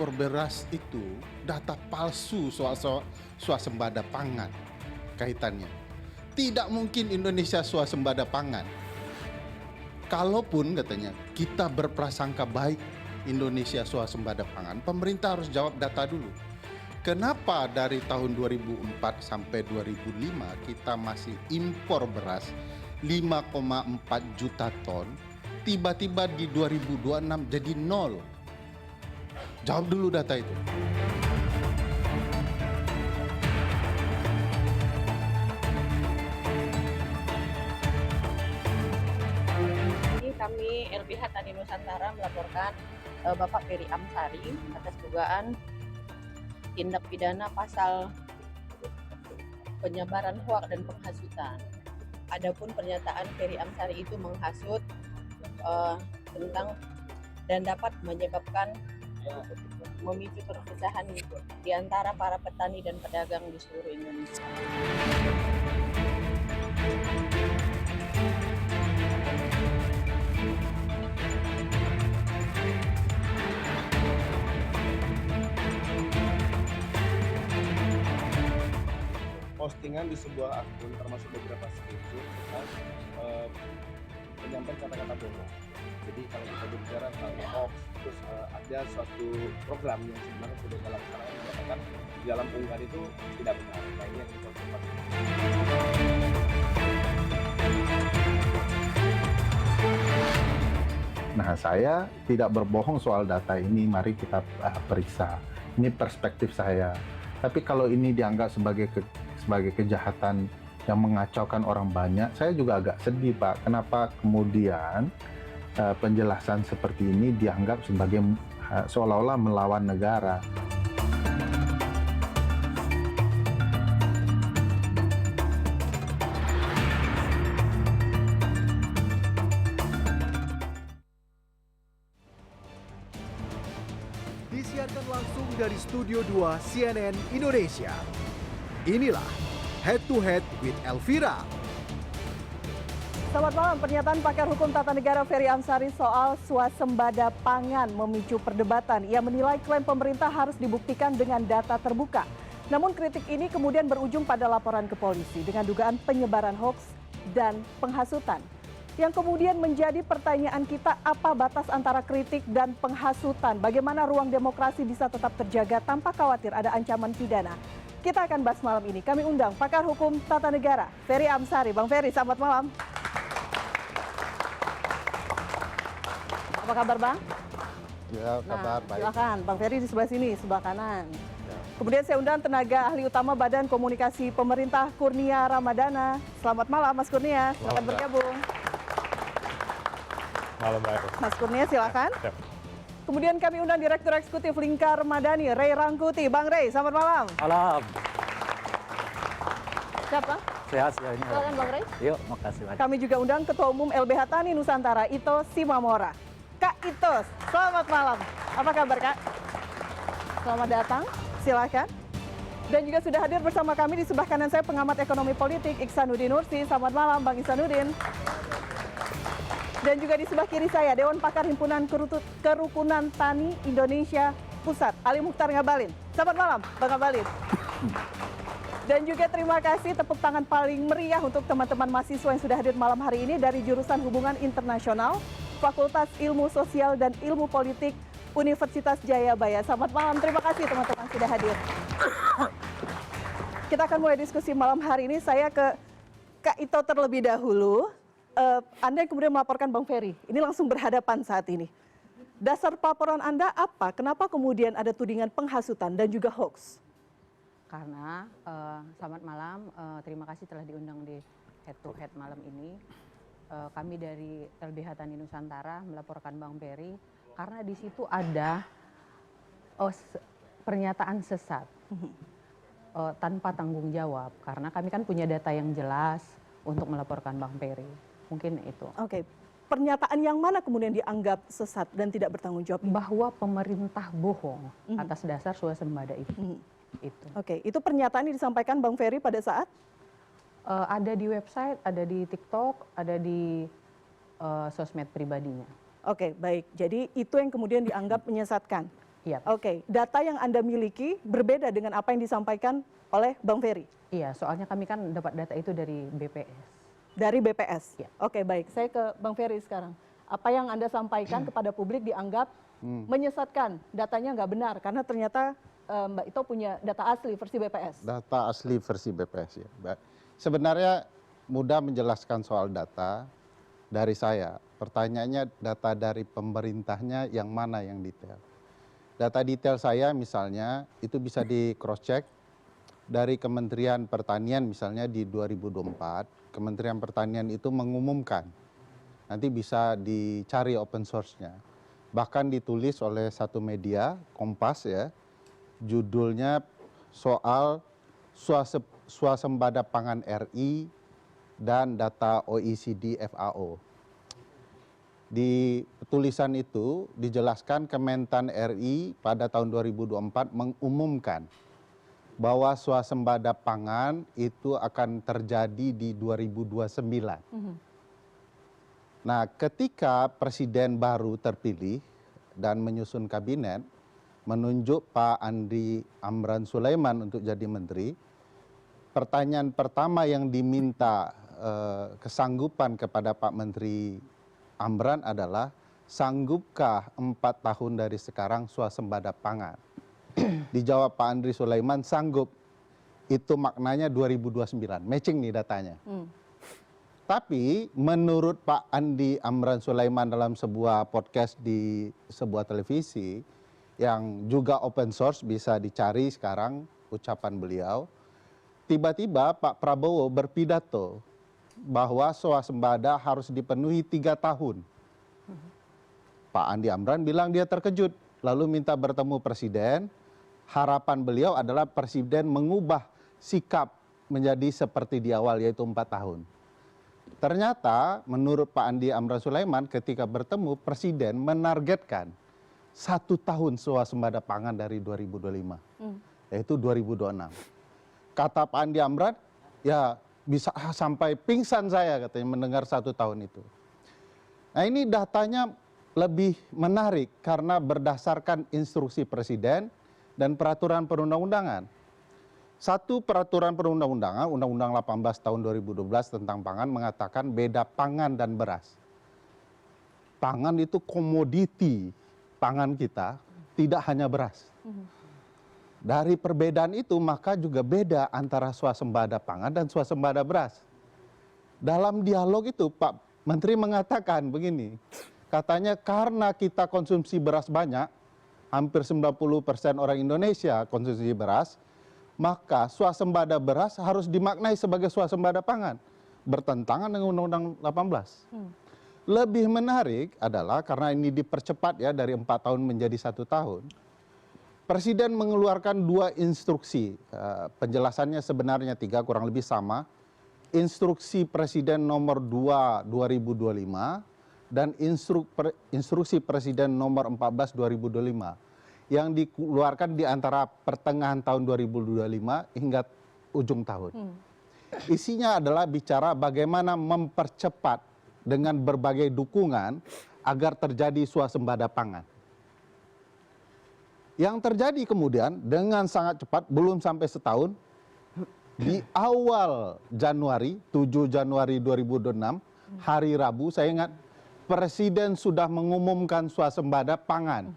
impor beras itu data palsu soal swasembada pangan kaitannya. Tidak mungkin Indonesia swasembada pangan. Kalaupun katanya kita berprasangka baik Indonesia swasembada pangan, pemerintah harus jawab data dulu. Kenapa dari tahun 2004 sampai 2005 kita masih impor beras 5,4 juta ton, tiba-tiba di 2026 jadi nol? Jawab dulu data itu. Kami LBH Tani Nusantara melaporkan Bapak Ferry Amsari atas dugaan tindak pidana pasal penyebaran hoaks dan penghasutan. Adapun pernyataan Ferry Amsari itu menghasut tentang dan dapat menyebabkan memicu perpecahan di antara para petani dan pedagang di seluruh Indonesia. Postingan di sebuah akun termasuk beberapa screenshot tentang menyampaikan kata-kata bohong. Jadi kalau kita berbicara tentang hoax, terus ada suatu program yang sebenarnya sudah dilaksanakan menyatakan di dalam unggahan itu tidak benar. Nah ini yang kita coba. Nah, saya tidak berbohong soal data ini, mari kita periksa. Ini perspektif saya. Tapi kalau ini dianggap sebagai kejahatan yang mengacaukan orang banyak, saya juga agak sedih, Pak. Kenapa kemudian penjelasan seperti ini dianggap sebagai seolah-olah melawan negara? Disiarkan langsung dari Studio 2 CNN Indonesia. Inilah Head to Head with Elvira. Selamat malam. Pernyataan pakar hukum tata negara Ferry Amsari soal swasembada pangan memicu perdebatan. Ia menilai klaim pemerintah harus dibuktikan dengan data terbuka. Namun kritik ini kemudian berujung pada laporan ke polisi dengan dugaan penyebaran hoaks dan penghasutan. Yang kemudian menjadi pertanyaan kita, apa batas antara kritik dan penghasutan? Bagaimana ruang demokrasi bisa tetap terjaga tanpa khawatir ada ancaman pidana? Kita akan bahas malam ini. Kami undang pakar hukum tata negara Ferry Amsari. Bang Ferry, selamat malam. Apa kabar, Bang? Ya, kabar baik. Silakan, Bang Ferry di sebelah sini, sebelah kanan. Ya. Kemudian saya undang tenaga ahli utama Badan Komunikasi Pemerintah Kurnia Ramadana. Selamat malam, Mas Kurnia. Silakan bergabung. Malam baik. Mas Kurnia, silakan. Ya. Kemudian kami undang Direktur Eksekutif Lingkar Madani, Ray Rangkuti. Bang Ray, selamat malam. Malam. Siapa? Sehat ya ini. Silakan Bang Ray. Yuk, makasih banyak. Kami juga undang Ketua Umum LBH Tani Nusantara, Ito Simamora. Kak Itos, selamat malam. Apa kabar, Kak? Selamat datang, silakan. Dan juga sudah hadir bersama kami di sebelah kanan saya pengamat ekonomi politik Iksanuddin Nursi. Selamat malam, Bang Iksanuddin. Dan juga di sebelah kiri saya Dewan Pakar Himpunan Kerukunan Tani Indonesia Pusat, Ali Mukhtar Ngabalin. Selamat malam, Bang Ngabalin. Dan juga terima kasih tepuk tangan paling meriah untuk teman-teman mahasiswa yang sudah hadir malam hari ini dari jurusan Hubungan Internasional, Fakultas Ilmu Sosial dan Ilmu Politik Universitas Jayabaya. Selamat malam, terima kasih teman-teman sudah hadir. Kita akan mulai diskusi malam hari ini. Saya ke Kak Ito terlebih dahulu. Anda yang kemudian melaporkan Bang Ferry, ini langsung berhadapan saat ini. Dasar pelaporan Anda apa? Kenapa kemudian ada tudingan penghasutan dan juga hoax? Karena selamat malam, terima kasih telah diundang di Head to Head malam ini. Kami dari LBH Tani Nusantara melaporkan Bang Ferry karena di situ ada pernyataan sesat tanpa tanggung jawab. Karena kami kan punya data yang jelas untuk melaporkan Bang Ferry. Mungkin itu. Oke. Pernyataan yang mana kemudian dianggap sesat dan tidak bertanggung jawab? Bahwa pemerintah bohong atas dasar swasembada itu. Itu. Oke, itu pernyataan yang disampaikan Bang Ferry pada saat? Ada di website, ada di TikTok, ada di sosmed pribadinya. Oke, baik. Jadi itu yang kemudian dianggap menyesatkan. Iya. Oke, data yang Anda miliki berbeda dengan apa yang disampaikan oleh Bang Ferry Iya, soalnya kami kan dapat data itu dari BPS. dari BPS. Ya. Oke, baik. Saya ke Bang Ferry sekarang. Apa yang Anda sampaikan kepada publik dianggap menyesatkan, datanya nggak benar karena ternyata Mbak Ito punya data asli versi BPS. Data asli versi BPS ya. Sebenarnya mudah menjelaskan soal data dari saya. Pertanyaannya data dari pemerintahnya yang mana yang detail. Data detail saya misalnya itu bisa di cross check dari Kementerian Pertanian misalnya di 2024. Kementerian Pertanian itu mengumumkan. Nanti bisa dicari open source-nya. Bahkan ditulis oleh satu media, Kompas ya. Judulnya soal swasembada pangan RI dan data OECD FAO. Di tulisan itu dijelaskan Kementan RI pada tahun 2024 mengumumkan bahwa swasembada pangan itu akan terjadi di 2029. Nah, ketika presiden baru terpilih dan menyusun kabinet, menunjuk Pak Andi Amran Sulaiman untuk jadi menteri, pertanyaan pertama yang diminta kesanggupan kepada Pak Menteri Amran adalah, sanggupkah 4 tahun dari sekarang swasembada pangan? Dijawab Pak Andri Sulaiman, sanggup. Itu maknanya 2029, matching nih datanya. Tapi menurut Pak Andi Amran Sulaiman dalam sebuah podcast di sebuah televisi, yang juga open source bisa dicari sekarang ucapan beliau, tiba-tiba Pak Prabowo berpidato bahwa swasembada harus dipenuhi 3 tahun. Pak Andi Amran bilang dia terkejut, lalu minta bertemu presiden. Harapan beliau adalah presiden mengubah sikap menjadi seperti di awal, yaitu 4 tahun. Ternyata menurut Pak Andi Amran Sulaiman ketika bertemu, presiden menargetkan 1 tahun swasembada pangan dari 2025, yaitu 2026. Kata Pak Andi Amran, ya bisa sampai pingsan saya katanya mendengar 1 tahun itu. Nah, ini datanya lebih menarik karena berdasarkan instruksi presiden dan peraturan perundang-undangan. Satu peraturan perundang-undangan, Undang-Undang 18 tahun 2012 tentang pangan mengatakan beda pangan dan beras. Pangan itu komoditi pangan kita, tidak hanya beras. Dari perbedaan itu maka juga beda antara swasembada pangan dan swasembada beras. Dalam dialog itu Pak Menteri mengatakan begini, katanya karena kita konsumsi beras banyak, hampir 90% orang Indonesia konsumsi beras, maka swasembada beras harus dimaknai sebagai swasembada pangan. Bertentangan dengan Undang-Undang 18. Lebih menarik adalah karena ini dipercepat ya dari 4 tahun menjadi 1 tahun. Presiden mengeluarkan 2 instruksi, penjelasannya sebenarnya 3 kurang lebih sama. Instruksi Presiden nomor 2 2025 dan instruksi Presiden nomor 14 2025 yang dikeluarkan di antara pertengahan tahun 2025 hingga ujung tahun. Isinya adalah bicara bagaimana mempercepat dengan berbagai dukungan agar terjadi swasembada pangan. Yang terjadi kemudian dengan sangat cepat, belum sampai setahun, di awal Januari, 7 Januari 2026, hari Rabu, saya ingat, Presiden sudah mengumumkan swasembada pangan.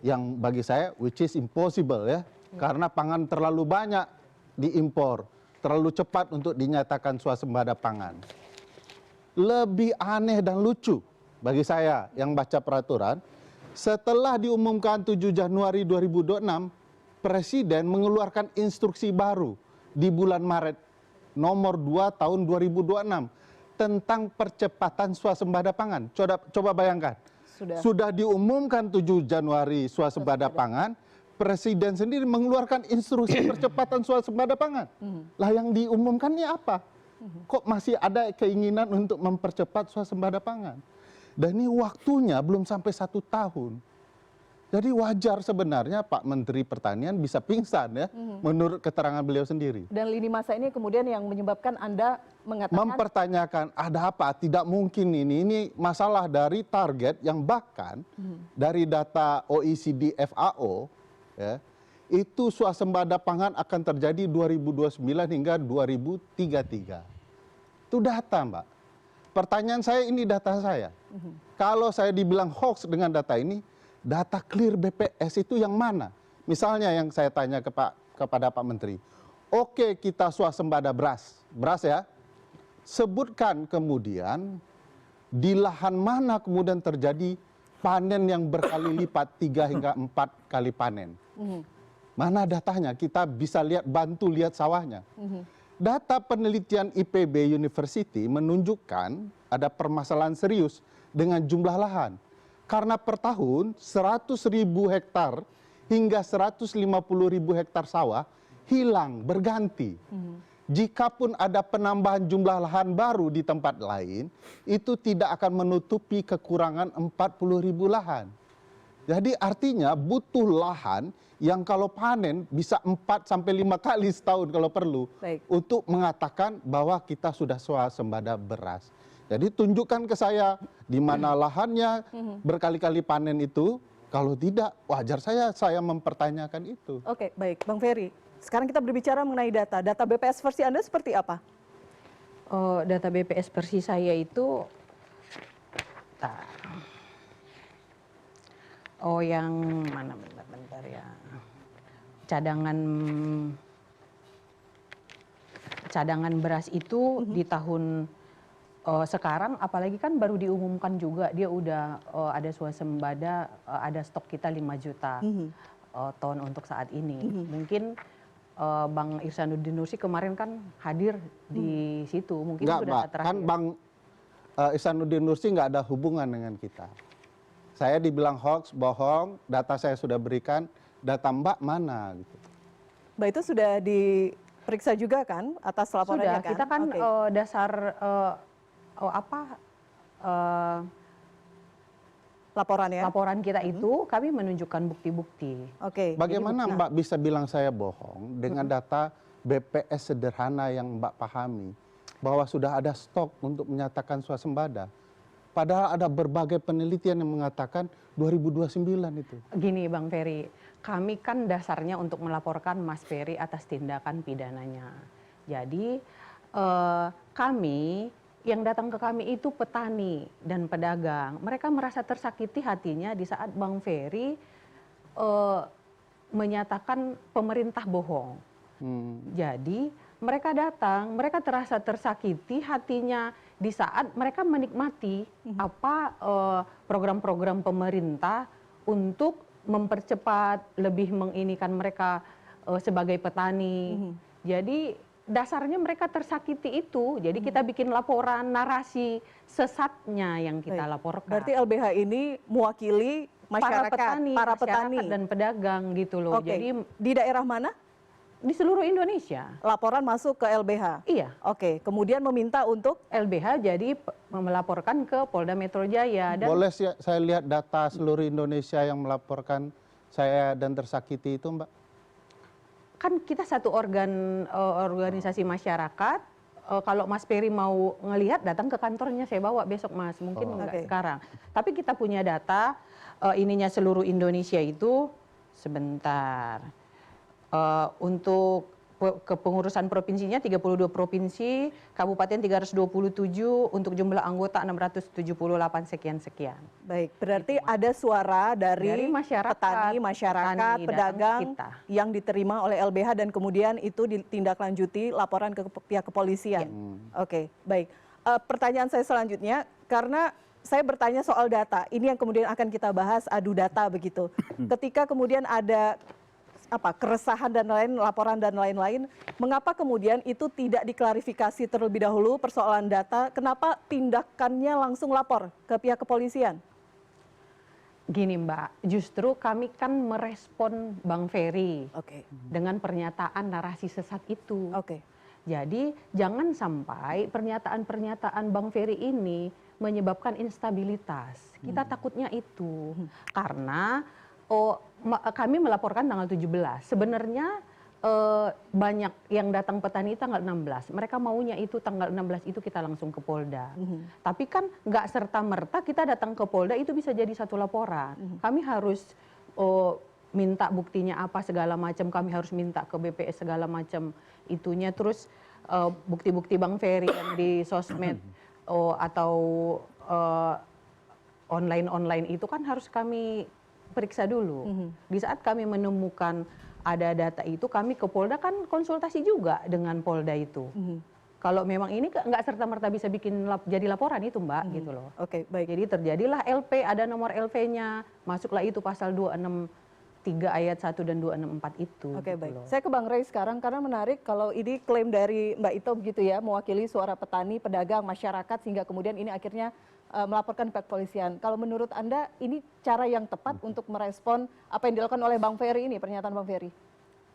Yang bagi saya, which is impossible ya, karena pangan terlalu banyak diimpor, terlalu cepat untuk dinyatakan swasembada pangan. Lebih aneh dan lucu bagi saya yang baca peraturan, setelah diumumkan 7 Januari 2026, Presiden mengeluarkan instruksi baru di bulan Maret nomor 2 tahun 2026 tentang percepatan swasembada pangan. Coba bayangkan, sudah diumumkan 7 Januari swasembada pangan, Presiden sendiri mengeluarkan instruksi percepatan swasembada pangan. Lah yang diumumkannya apa? Kok masih ada keinginan untuk mempercepat swasembada pangan? Dan ini waktunya belum sampai 1 tahun. Jadi wajar sebenarnya Pak Menteri Pertanian bisa pingsan ya, menurut keterangan beliau sendiri. Dan lini masa ini kemudian yang menyebabkan Anda mengatakan Mempertanyakan ada apa, tidak mungkin ini masalah dari target yang bahkan dari data OECD FAO ya, itu swasembada pangan akan terjadi 2029 hingga 2033. Itu data, Mbak. Pertanyaan saya, ini data saya. Kalau saya dibilang hoax dengan data ini, data clear BPS itu yang mana? Misalnya yang saya tanya kepada Pak Menteri, oke kita swasembada beras ya, sebutkan kemudian di lahan mana kemudian terjadi panen yang berkali lipat 3 hingga 4 kali panen. Mana datanya? Kita bisa bantu lihat sawahnya. Data penelitian IPB University menunjukkan ada permasalahan serius dengan jumlah lahan. Karena per tahun 100.000 hektar hingga 150.000 hektar sawah hilang, berganti. Jikapun ada penambahan jumlah lahan baru di tempat lain, itu tidak akan menutupi kekurangan 40.000 lahan. Jadi artinya butuh lahan yang kalau panen bisa 4 sampai 5 kali setahun kalau perlu. Baik. Untuk mengatakan bahwa kita sudah swasembada beras. Jadi tunjukkan ke saya di mana lahannya berkali-kali panen itu. Kalau tidak, wajar saya mempertanyakan itu. Oke, baik, Bang Ferry. Sekarang kita berbicara mengenai data. Data BPS versi Anda seperti apa? Data BPS versi saya itu, yang mana bentar ya. Cadangan beras itu di tahun sekarang, apalagi kan baru diumumkan juga dia udah ada swasembada, ada stok kita 5 juta ton untuk saat ini. Mungkin Bang Ihsanuddin Nursi kemarin kan hadir di situ, mungkin Enggak, itu Mbak, data terakhir. kan Bang Ihsanuddin Nursi nggak ada hubungan dengan kita. Saya dibilang hoax, bohong, data saya sudah berikan, data Mbak mana gitu. Mbak itu sudah diperiksa juga kan atas laporannya Sudah, kan? kita kan Oke. dasar Laporannya. laporan kita itu kami menunjukkan bukti-bukti. Oke. Bagaimana Mbak bisa bilang saya bohong dengan data BPS sederhana yang Mbak pahami, bahwa sudah ada stok untuk menyatakan swasembada. Padahal ada berbagai penelitian yang mengatakan 2029 itu. Gini Bang Ferry, kami kan dasarnya untuk melaporkan Mas Ferry atas tindakan pidananya. Jadi kami, yang datang ke kami itu petani dan pedagang. Mereka merasa tersakiti hatinya di saat Bang Ferry menyatakan pemerintah bohong. Jadi mereka datang, mereka terasa tersakiti hatinya di saat mereka menikmati apa program-program pemerintah untuk mempercepat, lebih menginikan mereka sebagai petani. Jadi dasarnya mereka tersakiti itu. Jadi kita bikin laporan narasi sesatnya yang kita laporkan. Berarti LBH ini mewakili masyarakat, para petani dan pedagang gitu loh. Oke. Jadi di daerah mana? di seluruh Indonesia. Laporan masuk ke LBH. Iya. Oke, kemudian meminta untuk LBH jadi melaporkan ke Polda Metro Jaya dan Boleh saya lihat data seluruh Indonesia yang melaporkan saya dan tersakiti itu, Mbak? kan kita satu organisasi masyarakat. Kalau Mas Ferry mau ngelihat datang ke kantornya, saya bawa besok Mas, mungkin enggak sekarang. Tapi kita punya data ininya seluruh Indonesia itu sebentar. Untuk kepengurusan provinsinya 32 provinsi, kabupaten 327, untuk jumlah anggota 678 sekian-sekian. baik, berarti ada suara dari masyarakat, petani, masyarakat, petani, pedagang kita. yang diterima oleh LBH dan kemudian itu ditindaklanjuti laporan ke pihak kepolisian. Oke, baik. Pertanyaan saya selanjutnya, karena saya bertanya soal data, ini yang kemudian akan kita bahas, adu data begitu. Ketika kemudian ada keresahan dan lain, laporan dan lain-lain, mengapa kemudian itu tidak diklarifikasi terlebih dahulu persoalan data, kenapa tindakannya langsung lapor ke pihak kepolisian? Gini Mbak, justru kami kan merespon Bang Ferry dengan pernyataan narasi sesat itu. Jadi jangan sampai pernyataan-pernyataan Bang Ferry ini menyebabkan instabilitas. Kita takutnya itu, karena Kami melaporkan tanggal 17. Sebenarnya banyak yang datang petani tanggal 16. Mereka maunya itu tanggal 16 itu kita langsung ke Polda. Tapi kan nggak serta-merta kita datang ke Polda itu bisa jadi satu laporan. Kami harus minta buktinya apa segala macam, kami harus minta ke BPS segala macam itunya. Terus bukti-bukti Bang Ferry yang di sosmed atau online itu kan harus kami periksa dulu. Di saat kami menemukan ada data itu, kami ke Polda kan konsultasi juga dengan Polda itu. Kalau memang ini nggak serta-merta bisa jadi laporan itu Mbak, gitu loh. Oke, baik. Jadi terjadilah LP, ada nomor LP-nya, masuklah itu pasal 263 ayat 1 dan 264 itu. Oke, gitu baik. loh. Saya ke Bang Rey sekarang karena menarik kalau ini klaim dari Mbak Ito begitu ya, mewakili suara petani, pedagang, masyarakat sehingga kemudian ini akhirnya melaporkan pihak kepolisian. Kalau menurut Anda ini cara yang tepat untuk merespon apa yang dilakukan oleh Bang Ferry ini, pernyataan Bang Ferry?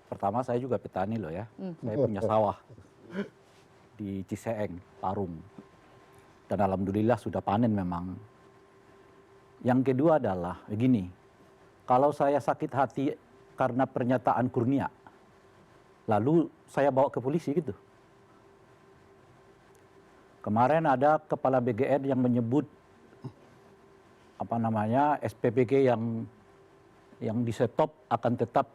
Pertama saya juga petani loh ya, saya punya sawah di Ciseeng, Parung. Dan alhamdulillah sudah panen memang. Yang kedua adalah begini, kalau saya sakit hati karena pernyataan Kurnia, lalu saya bawa ke polisi gitu. Kemarin ada kepala BGN yang menyebut SPPG yang disetop akan tetap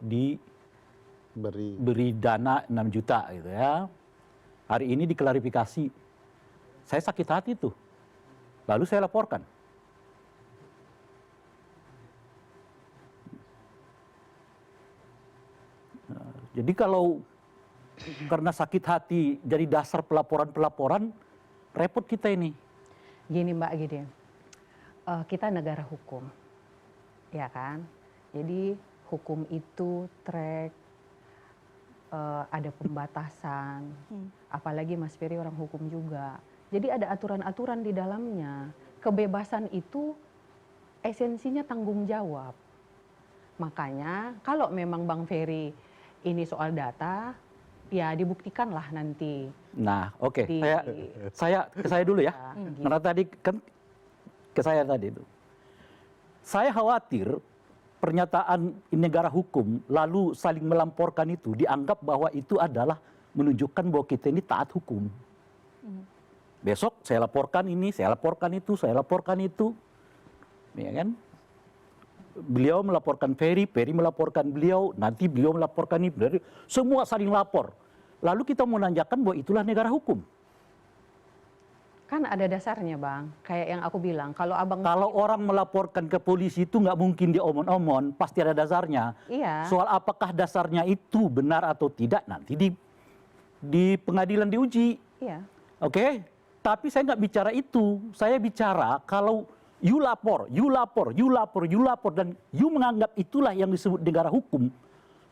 beri dana 6 juta gitu ya. Hari ini diklarifikasi. Saya sakit hati tuh. Lalu saya laporkan. Jadi kalau karena sakit hati jadi dasar pelaporan-pelaporan, repot kita ini. Gini Mbak, gini. Kita negara hukum, ya kan? Jadi hukum itu track, ada pembatasan, apalagi Mas Ferry orang hukum juga. Jadi ada aturan-aturan di dalamnya. Kebebasan itu esensinya tanggung jawab. Makanya kalau memang Bang Ferry ini soal data, ya dibuktikanlah nanti. Nah, oke. Saya dulu ya. Karena tadi kan ke saya tadi itu. Saya khawatir pernyataan negara hukum lalu saling melamporkan itu dianggap bahwa itu adalah menunjukkan bahwa kita ini taat hukum. Besok saya laporkan ini, saya laporkan itu, saya laporkan itu. Ya kan? Beliau melaporkan Ferry, Ferry melaporkan beliau, nanti beliau melaporkan ini, semua saling lapor. Lalu kita mau nanyakan bahwa itulah negara hukum. Kan ada dasarnya Bang, kayak yang aku bilang, kalau orang melaporkan ke polisi itu nggak mungkin diomong-omong, pasti ada dasarnya. Iya. Soal apakah dasarnya itu benar atau tidak nanti di pengadilan diuji. Iya. Oke? Tapi saya nggak bicara itu. Saya bicara kalau you lapor, dan you menganggap itulah yang disebut negara hukum.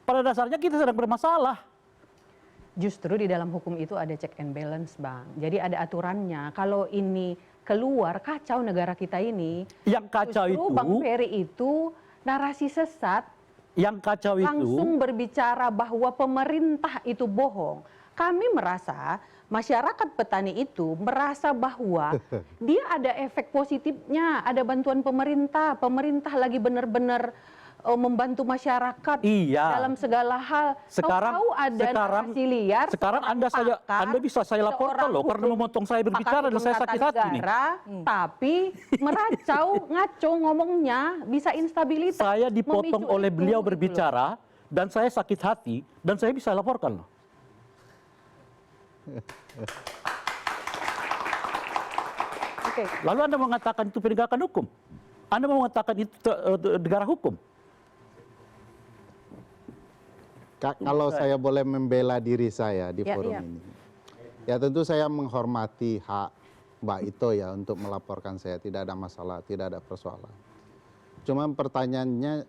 Pada dasarnya kita sedang bermasalah. Justru di dalam hukum itu ada check and balance Bang. Jadi ada aturannya. Kalau ini keluar kacau negara kita ini. Yang kacau justru itu. Bang Ferry itu narasi sesat. Yang kacau itu. Langsung berbicara bahwa pemerintah itu bohong. Kami merasa masyarakat petani itu merasa bahwa dia ada efek positifnya, ada bantuan pemerintah. Pemerintah lagi benar-benar membantu masyarakat dalam segala hal. Tahu ada narasi liar. Sekarang Anda bisa saya laporkan loh karena memotong saya berbicara dan saya sakit hati nih. Tapi meracau, ngaco ngomongnya, bisa instabilitas. Saya dipotong oleh beliau berbicara dan saya sakit hati dan saya bisa laporkan loh. Oke. Lalu Anda mengatakan itu penegakan hukum? Anda mau mengatakan itu negara hukum? Kalau saya boleh membela diri saya di forum ini. Ya tentu saya menghormati hak Mbak Ito ya untuk melaporkan saya. Tidak ada masalah, tidak ada persoalan. Cuma pertanyaannya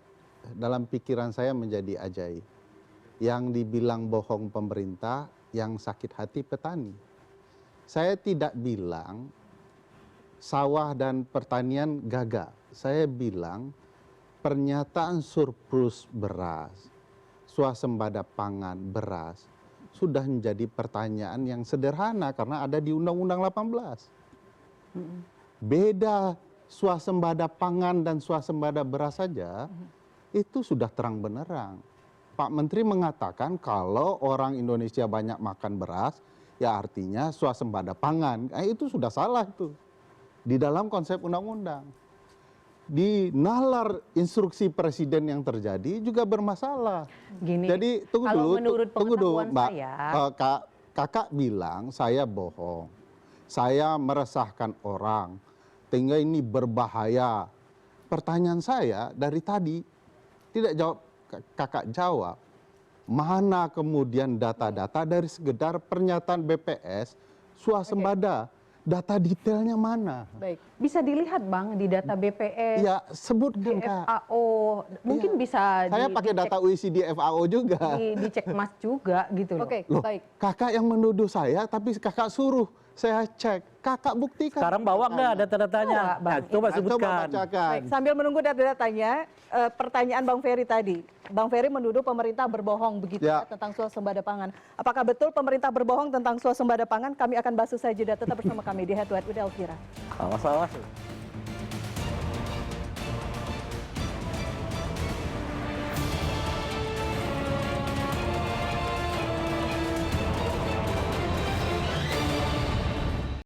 dalam pikiran saya menjadi ajaib. Yang dibilang bohong pemerintah, yang sakit hati petani. Saya tidak bilang sawah dan pertanian gagal. Saya bilang pernyataan surplus beras, swasembada pangan beras sudah menjadi pertanyaan yang sederhana karena ada di Undang-Undang 18. Beda swasembada pangan dan swasembada beras saja itu sudah terang benerang. Pak Menteri mengatakan kalau orang Indonesia banyak makan beras, ya artinya swasembada pangan. Itu sudah salah tuh. Di dalam konsep undang-undang. Di nalar instruksi presiden yang terjadi juga bermasalah. Gini, Jadi tunggu kalau dulu, menurut tunggu dulu, pengetahuan Mbak. saya, Kakak bilang saya bohong. Saya meresahkan orang. Sehingga ini berbahaya. Pertanyaan saya dari tadi tidak jawab, kakak jawab. Mana kemudian data-data dari sekedar pernyataan BPS swasembada? Data detailnya mana? Baik. bisa dilihat Bang di data BPS, Ya sebutkan di Kak. FAO, mungkin Iya. bisa Saya pakai data OECD FAO juga. dicek Mas juga gitu loh. Oke, Loh, baik. kakak yang menuduh saya, tapi kakak suruh saya cek. Kakak buktikan. Sekarang bawa nggak data-datanya? Bawa, Bang. Nah, coba Nah, sebutkan. bacakan. Baik, sambil menunggu data-datanya, pertanyaan Bang Ferry tadi. Bang Ferry menuduh pemerintah berbohong begitu Ya. ya, tentang swasembada pangan. Apakah betul pemerintah berbohong tentang swasembada pangan? Kami akan bahas usai jeda. Tetap bersama kami di Head to Head with Elvira. Awas-awas.